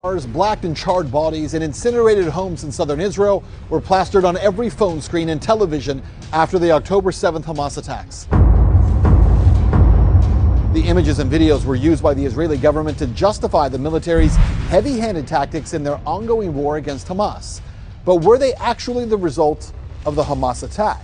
Cars, blacked and charred bodies, and incinerated homes in southern Israel were plastered on every phone screen and television after the October 7th Hamas attacks. The images and videos were used by the Israeli government to justify the military's heavy-handed tactics in their ongoing war against Hamas. But were they actually the result of the Hamas attack?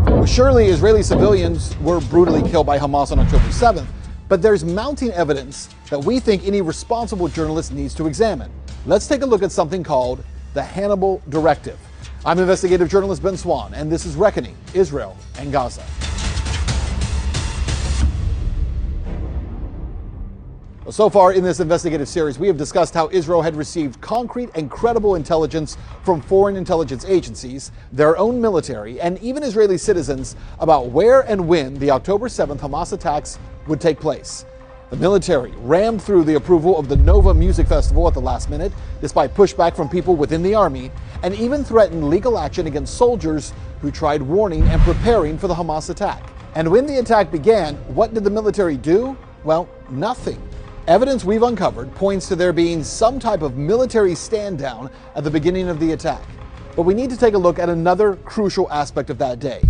Well, surely Israeli civilians were brutally killed by Hamas on October 7th, but there's mounting evidence that we think any responsible journalist needs to examine. Let's take a look at something called the Hannibal Directive. I'm investigative journalist Ben Swan, and this is Reckoning Israel and Gaza. So far in this investigative series, we have discussed how Israel had received concrete and credible intelligence from foreign intelligence agencies, their own military, and even Israeli citizens about where and when the October 7th Hamas attacks would take place. The military rammed through the approval of the Nova Music Festival at the last minute, despite pushback from people within the army, and even threatened legal action against soldiers who tried warning and preparing for the Hamas attack. And when the attack began, what did the military do? Well, nothing. Evidence we've uncovered points to there being some type of military stand down at the beginning of the attack. But we need to take a look at another crucial aspect of that day.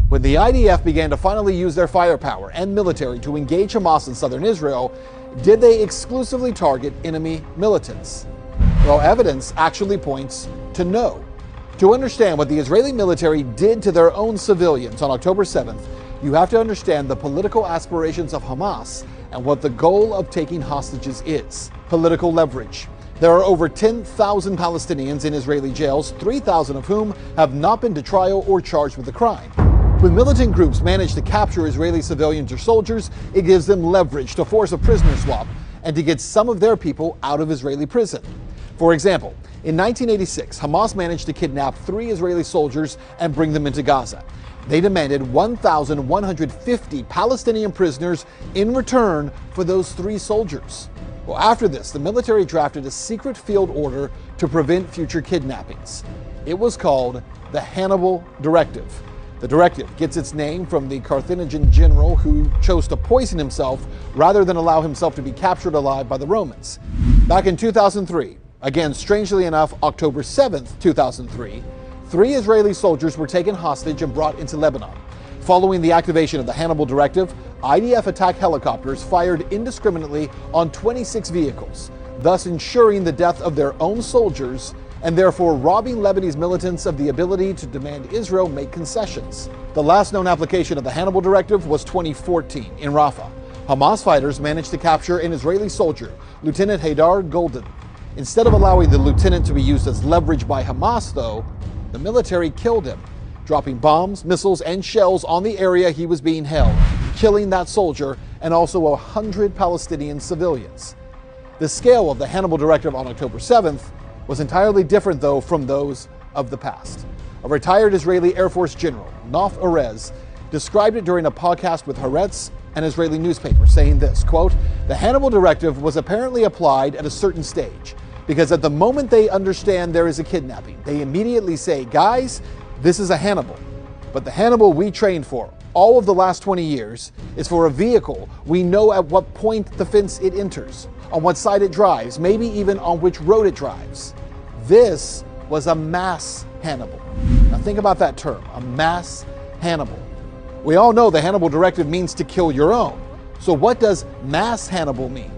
When the IDF began to finally use their firepower and military to engage Hamas in southern Israel, did they exclusively target enemy militants? Well, evidence actually points to no. To understand what the Israeli military did to their own civilians on October 7th, you have to understand the political aspirations of Hamas and what the goal of taking hostages is: political leverage. There are over 10,000 Palestinians in Israeli jails, 3,000 of whom have not been to trial or charged with a crime. When militant groups manage to capture Israeli civilians or soldiers, it gives them leverage to force a prisoner swap and to get some of their people out of Israeli prison. For example, in 1986, Hamas managed to kidnap 3 Israeli soldiers and bring them into Gaza. They demanded 1,150 Palestinian prisoners in return for those 3 soldiers. Well, after this, the military drafted a secret field order to prevent future kidnappings. It was called the Hannibal Directive. The directive gets its name from the Carthaginian general who chose to poison himself rather than allow himself to be captured alive by the Romans. Back in 2003, again, strangely enough, October 7th, 2003, 3 Israeli soldiers were taken hostage and brought into Lebanon. Following the activation of the Hannibal Directive, IDF attack helicopters fired indiscriminately on 26 vehicles, thus ensuring the death of their own soldiers and therefore robbing Lebanese militants of the ability to demand Israel make concessions. The last known application of the Hannibal Directive was 2014 in Rafah. Hamas fighters managed to capture an Israeli soldier, Lieutenant Haydar Golden. Instead of allowing the lieutenant to be used as leverage by Hamas, though, the military killed him, dropping bombs, missiles, and shells on the area he was being held, killing that soldier and also 100 Palestinian civilians. The scale of the Hannibal Directive on October 7th was entirely different, though, from those of the past. A retired Israeli Air Force general, Nof Erez, described it during a podcast with Haaretz, an Israeli newspaper, saying this, quote, "The Hannibal Directive was apparently applied at a certain stage, because at the moment they understand there is a kidnapping, they immediately say, guys, this is a Hannibal. But the Hannibal we trained for all of the last 20 years is for a vehicle we know at what point the fence it enters, on what side it drives, maybe even on which road it drives. This was a mass Hannibal." Now think about that term, a mass Hannibal. We all know the Hannibal Directive means to kill your own. So what does mass Hannibal mean?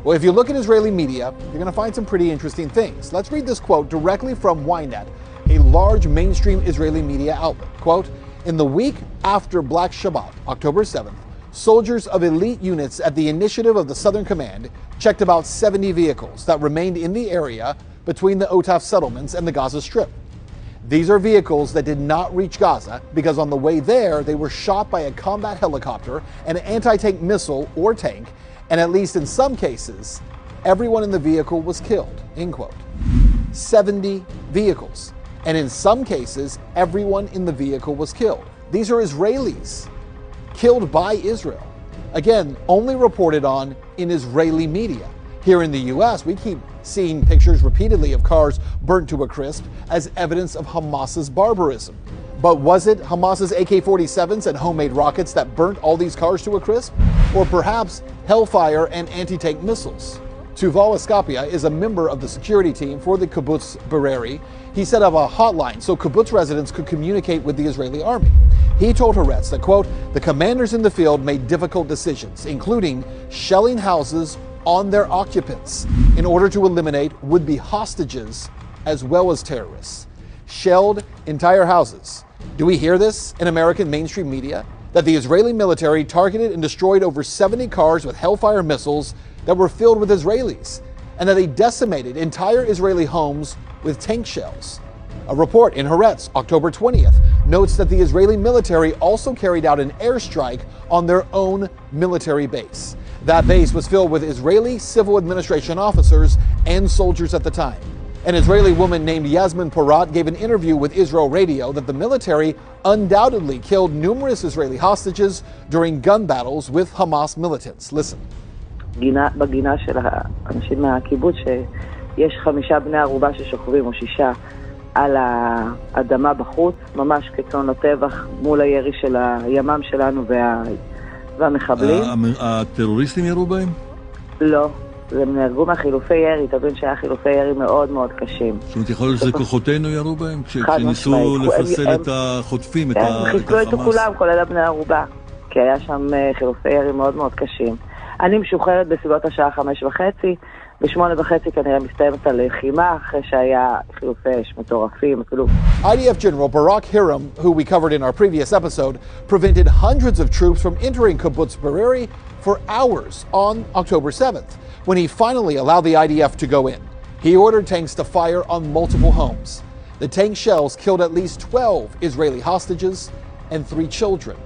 Well, if you look at Israeli media, you're going to find some pretty interesting things. Let's read this quote directly from Ynet, a large mainstream Israeli media outlet. Quote, "In the week after Black Shabbat, October 7th, soldiers of elite units at the initiative of the Southern Command checked about 70 vehicles that remained in the area between the Otaf settlements and the Gaza Strip. These are vehicles that did not reach Gaza because on the way there, they were shot by a combat helicopter, an anti-tank missile or tank, and at least in some cases, everyone in the vehicle was killed," end quote. 70 vehicles. And in some cases, everyone in the vehicle was killed. These are Israelis killed by Israel. Again, only reported on in Israeli media. Here in the US, we keep seeing pictures repeatedly of cars burnt to a crisp as evidence of Hamas's barbarism. But was it Hamas's AK-47s and homemade rockets that burnt all these cars to a crisp? Or perhaps hellfire and anti-tank missiles? Tuval Escapia is a member of the security team for the kibbutz Bereri. He set up a hotline so kibbutz residents could communicate with the Israeli army. He told Haaretz that, quote, the commanders in the field made difficult decisions, including shelling houses on their occupants in order to eliminate would-be hostages as well as terrorists. Shelled entire houses. Do we hear this in American mainstream media? That the Israeli military targeted and destroyed over 70 cars with Hellfire missiles that were filled with Israelis, and that they decimated entire Israeli homes with tank shells. A report in Haaretz, October 20th, notes that the Israeli military also carried out an airstrike on their own military base. That base was filled with Israeli civil administration officers and soldiers at the time. An Israeli woman named Yasmin Porat gave an interview with Israel Radio that the military undoubtedly killed numerous Israeli hostages during gun battles with Hamas militants. Listen. בגינה של האנשים מהקיבוץ שיש 5 בני ערובה ששוכבים או 6 על האדמה בחוץ, ממש כצאן לטבח מול הירי של הימ"מ שלנו והמחבלים. הטרוריסטים ירו בהם? לא. הם נהרגו מהחילופי ירי, תבין שהיה חילופי ירי מאוד מאוד קשים. זאת אומרת, יכול להיות שזה כוחותינו ירו בהם? כשניסו לפסל את החוטפים, את החמאס? הם חיסלו את כולם, כולל בני ערובה, כי היה שם חילופי ירי מאוד מאוד קשים. אני משוחררת בסביבות השעה 5:30, ב8:30 כנראה מסתיימת הלחימה, אחרי שהיה חילופי אש מטורפים. IDF General Barak Hiram, who we covered in our previous episode, prevented hundreds of troops from entering kibbutz Bereri for hours on October 7th, when he finally allowed the IDF to go in. He ordered tanks to fire on multiple homes. The tank shells killed at least 12 Israeli hostages and 3 children.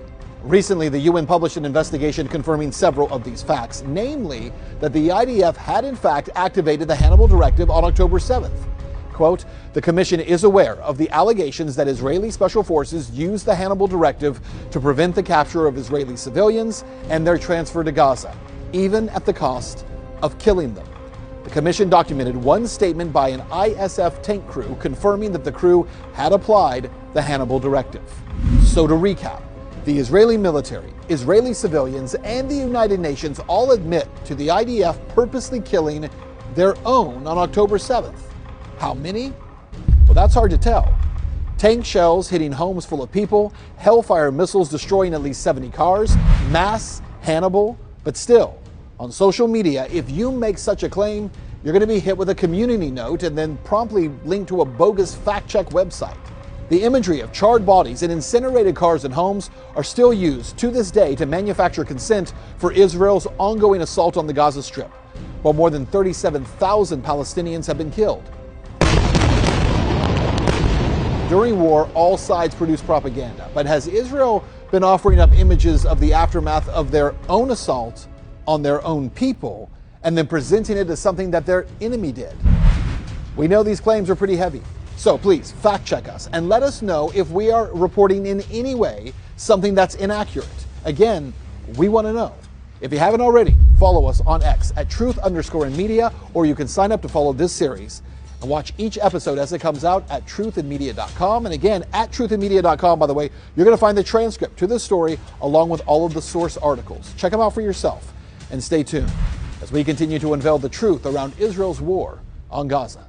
Recently, the UN published an investigation confirming several of these facts, namely that the IDF had in fact activated the Hannibal Directive on October 7th. Quote, the Commission is aware of the allegations that Israeli special forces used the Hannibal Directive to prevent the capture of Israeli civilians and their transfer to Gaza, even at the cost of killing them. The Commission documented one statement by an ISF tank crew confirming that the crew had applied the Hannibal Directive. So to recap, the Israeli military, Israeli civilians, and the United Nations all admit to the IDF purposely killing their own on October 7th. How many? Well, that's hard to tell. Tank shells hitting homes full of people, Hellfire missiles destroying at least 70 cars, mass Hannibal, but still, on social media, if you make such a claim, you're going to be hit with a community note and then promptly linked to a bogus fact-check website. The imagery of charred bodies and incinerated cars and homes are still used to this day to manufacture consent for Israel's ongoing assault on the Gaza Strip, while more than 37,000 Palestinians have been killed. During war, all sides produce propaganda, but has Israel been offering up images of the aftermath of their own assault on their own people and then presenting it as something that their enemy did? We know these claims are pretty heavy. So please fact check us and let us know if we are reporting in any way something that's inaccurate. Again, we want to know. If you haven't already, follow us on X at @truth_in_media, or you can sign up to follow this series and watch each episode as it comes out at truthinmedia.com. And again, at truthinmedia.com, by the way, you're going to find the transcript to this story along with all of the source articles. Check them out for yourself and stay tuned as we continue to unveil the truth around Israel's war on Gaza.